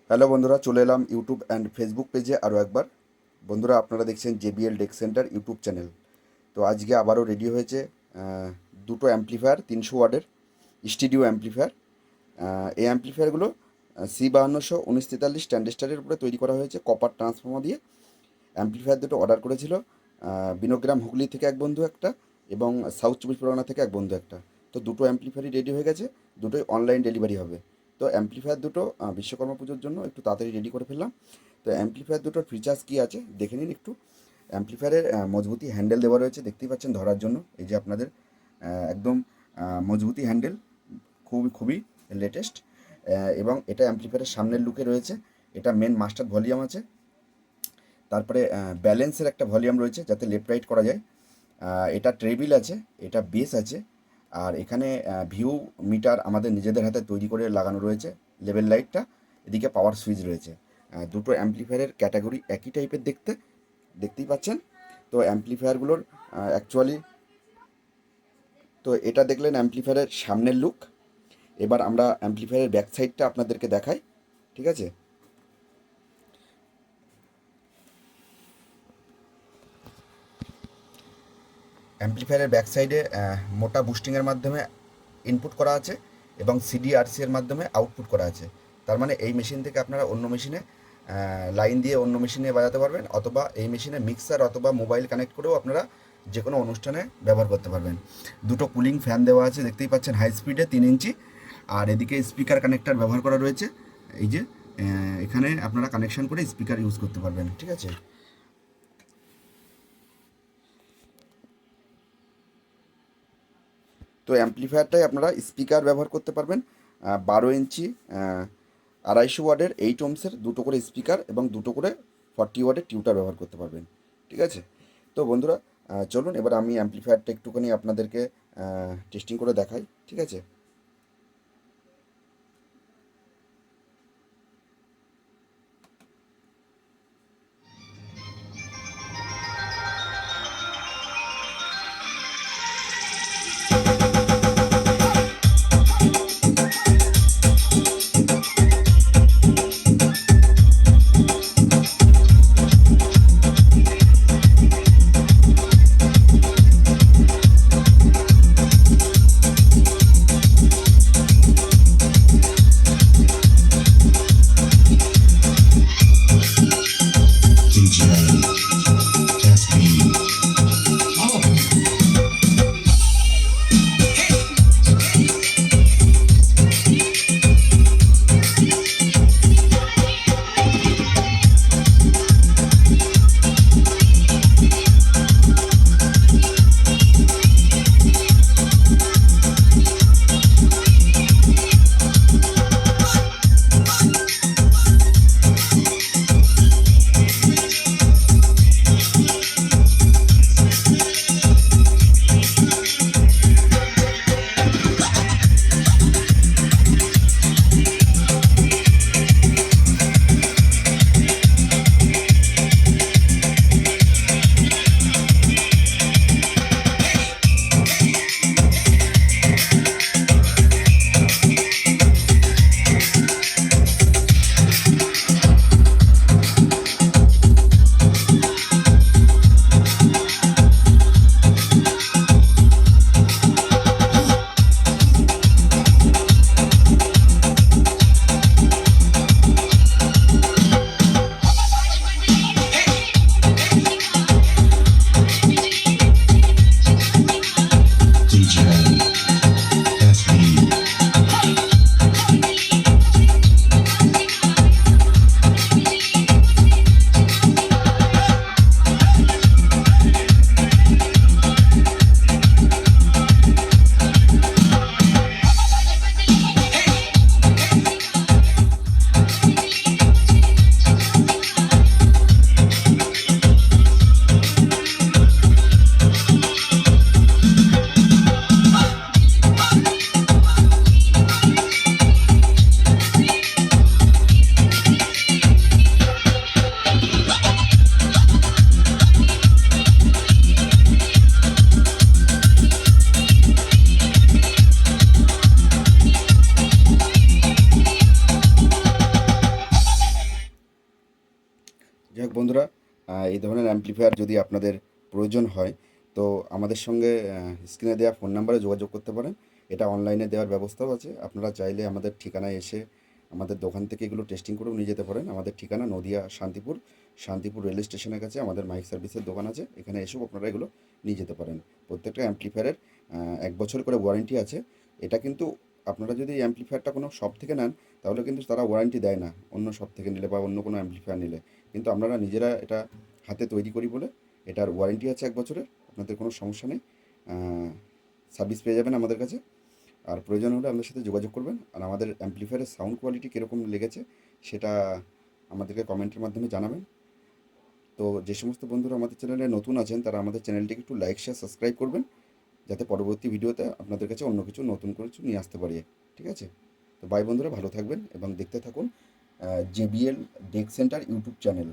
Hello বন্ধুরা, চলে এলাম ইউটিউব অ্যান্ড ফেসবুক পেজে আরও একবার। বন্ধুরা, আপনারা দেখছেন JBL deck centre YouTube channel. তো আজকে আবারও রেডি হয়েছে দুটো অ্যাম্প্লিফায়ার, 300 ওয়াটের স্টুডিও অ্যাম্প্লিফায়ার। এই অ্যাম্প্লিফায়ারগুলো C521943 ট্রানজিস্টারের উপরে তৈরি করা হয়েছে কপার ট্রান্সফর্মার দিয়ে। অ্যাম্প্লিফায়ার দুটো অর্ডার করেছিল বিনোগ্রাম হুগলি থেকে এক বন্ধু একটা, এবং সাউথ চব্বিশ পরগনা থেকে এক বন্ধু একটা। তো দুটো অ্যাম্প্লিফায়ারই রেডি হয়ে গেছে, দুটোই অনলাইন ডেলিভারি হবে। তো অ্যাম্প্লিফায়ার দুটো বিশ্বকর্মা পুজোর জন্য একটু তাড়াতাড়ি রেডি করে ফেললাম। তো অ্যাম্প্লিফায়ার দুটোর ফিচার্স কী আছে দেখে নিন একটু। অ্যাম্প্লিফায়ারের মজবুতি হ্যান্ডেল দেওয়া রয়েছে, দেখতেই পাচ্ছেন ধরার জন্য। এই যে আপনাদের একদম মজবুতি হ্যান্ডেল, খুবই খুবই লেটেস্ট। এবং এটা অ্যাম্প্লিফায়ারের সামনের লুকে রয়েছে। এটা মেন মাস্টার ভলিউম আছে, তারপরে ব্যালেন্সের একটা ভলিউম রয়েছে যাতে লেফট রাইট করা যায়। এটা ট্রেবিল আছে, এটা বেস আছে, আর এখানে ভিউ মিটার আমাদের নিজেদের হাতে তৈরি করে লাগানো রয়েছে। লেভেল লাইটটা, এদিকে পাওয়ার সুইচ রয়েছে। দুটো অ্যাম্প্লিফায়ারের ক্যাটাগরি একই টাইপের দেখতে, দেখতেই পাচ্ছেন। তো অ্যাম্প্লিফায়ারগুলোর অ্যাকচুয়ালি, তো এটা দেখলেন অ্যাম্প্লিফায়ারের সামনের লুক। এবার আমরা অ্যাম্প্লিফায়ারের ব্যাক সাইডটা আপনাদেরকে দেখাই, ঠিক আছে। অ্যাম্প্লিফায়ারের ব্যাক সাইডে মোটা বুস্টিংয়ের মাধ্যমে ইনপুট করা আছে এবং সিডিআরসি এর মাধ্যমে আউটপুট করা আছে। তার মানে এই মেশিন থেকে আপনারা অন্য মেশিনে লাইন দিয়ে অন্য মেশিনে বাজাতে পারবেন, অথবা এই মেশিনে মিক্সার অথবা মোবাইল কানেক্ট করেও আপনারা যে কোনো অনুষ্ঠানে ব্যবহার করতে পারবেন। দুটো কুলিং ফ্যান দেওয়া আছে, দেখতেই পাচ্ছেন, হাই স্পিডে 3 ইঞ্চি। আর এদিকে স্পিকার কানেক্টার ব্যবহার করা রয়েছে। এই যে এখানে আপনারা কানেকশান করে স্পিকার ইউজ করতে পারবেন, ঠিক আছে। তো অ্যাম্প্লিফায়ারটাই আপনারা স্পিকার ব্যবহার করতে পারবেন। 12 ইঞ্চি 250 ওয়াটের 8 ওহমসের দুটো করে স্পিকার এবং দুটো করে 40 ওয়াটের টিউটার ব্যবহার করতে পারবেন, ঠিক আছে। তো বন্ধুরা, চলুন এবার আমি অ্যাম্প্লিফায়ারটা একটুখানি আপনাদেরকে টেস্টিং করে দেখাই, ঠিক আছে। যাই হোক বন্ধুরা, এই ধরনের অ্যাম্প্লিফায়ার যদি আপনাদের প্রয়োজন হয় তো আমাদের সঙ্গে স্ক্রিনে দেওয়া ফোন নাম্বারে যোগাযোগ করতে পারেন। এটা অনলাইনে দেওয়ার ব্যবস্থাও আছে। আপনারা চাইলে আমাদের ঠিকানায় এসে আমাদের দোকান থেকে এগুলো টেস্টিং করেও নিয়ে যেতে পারেন। আমাদের ঠিকানা নদিয়া শান্তিপুর, শান্তিপুর রেল স্টেশনের কাছে আমাদের মাইক সার্ভিসের দোকান আছে। এখানে এসেও আপনারা এগুলো নিয়ে যেতে পারেন। প্রত্যেকটা অ্যাম্প্লিফায়ারের 1 বছর করে ওয়ারেন্টি আছে। এটা কিন্তু আপনারা যদি এই অ্যাম্প্লিফায়ারটা কোনো শপ থেকে নেন তাহলে কিন্তু তারা ওয়ারেন্টি দেয় না, অন্য শপ থেকে নিলে বা অন্য কোনো অ্যাম্প্লিফায়ার নিলে। কিন্তু আপনারা নিজেরা এটা হাতে তৈরি করি বলে এটার ওয়ারেন্টি আছে 1 বছরের। আপনাদের কোনো সমস্যা নেই, সার্ভিস পেয়ে যাবেন আমাদের কাছে। আর প্রয়োজন হলে আমাদের সাথে যোগাযোগ করবেন। আর আমাদের অ্যাম্প্লিফায়ারের সাউন্ড কোয়ালিটি কীরকম লেগেছে সেটা আমাদেরকে কমেন্টের মাধ্যমে জানাবেন। তো যে সমস্ত বন্ধুরা আমাদের চ্যানেলে নতুন আছেন তারা আমাদের চ্যানেলটিকে একটু লাইক শেয়ার সাবস্ক্রাইব করবেন, যাতে পরবর্তী ভিডিওতে আপনাদের কাছে অন্য কিছু নতুন কিছু নিয়ে আসতে পারি। ঠিক আছে? তো বাই বন্ধুরা, ভালো থাকবেন এবং দেখতে থাকুন JBL deck centre YouTube channel.